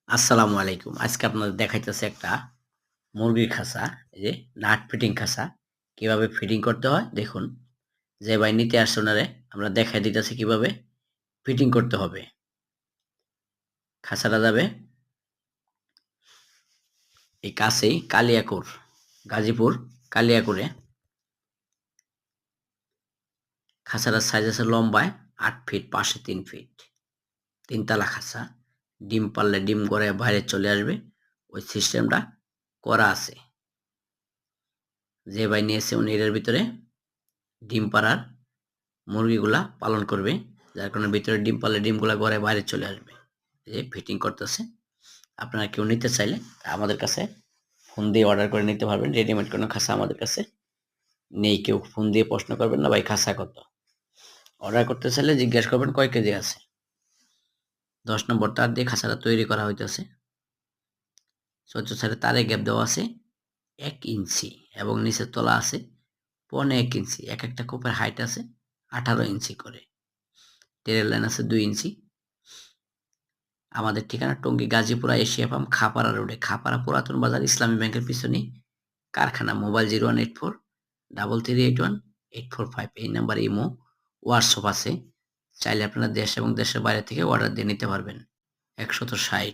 আসসালামু আলাইকুম। আজকে আপনাদের দেখাইতেছি একটা মুরগির খাঁচা। এই যে নাট ফিটিং খাঁচা। কিভাবে ফিটিং করতে হয় দেখুন। যে ভাই নিতে আসছে উনারে আমরা দেখাই দিতেছি কিভাবে ফিটিং করতে হবে। খাঁচাটা যাবে এই কাছেই কালিয়াকৈর, গাজীপুর কালিয়াকৈরে। খাঁচাটার সাইজ আছে লম্বায় ৮ ফিট, পাশে ৩ ফিট। ৩ তালা খাঁচা। ডিম পারলে ডিম গড়াইয়া বাইরে চলে আসবে। ওই সিস্টেমটা করা আছে। যে ভাই নিয়েছে উনি এটার ভিতরে ডিম পাড়ার মুরগিগুলা পালন করবে, যার কারণে ভিতরে ডিম পারলে ডিমগুলা ঘরে বাইরে চলে আসবে। এই যে ফিটিং করতেছে। আপনারা কেউ নিতে চাইলে আমাদের কাছে ফোন দিয়ে অর্ডার করে নিতে পারবেন। রেডিমেড কোনো খাঁচা আমাদের কাছে নেই। কেউ ফোন দিয়ে প্রশ্ন করবেন না ভাই খাঁচা কত। অর্ডার করতে চাইলে জিজ্ঞেস করবেন কয় কেজি আছে। ১০ নম্বর তার দিয়ে খাঁচাটা তৈরি করা হইতেছে। চতুর্থ সাইডে তারে গ্যাপ দেওয়া আছে ১ ইঞ্চি এবং নিচের তলা আছে ১.৫ ইঞ্চি। এক একটা কোপের হাইট আছে ১৮ ইঞ্চি করে। টেরের লাইন আছে ২ ইঞ্চি। আমাদের ঠিকানা টঙ্গী গাজীপুরা এশিয়া পাম্প খাপাড়া রোডে, খাপাড়া পুরাতন বাজার ইসলামী ব্যাংকের পিছনেই কারখানা। মোবাইল 0184 3381 845 এই নাম্বারে ইমো হোয়াটসঅ্যাপ আছে। চাইলে আপনারা দেশ এবং দেশের বাইরে থেকে অর্ডার দিয়ে নিতে পারবেন। ১৬০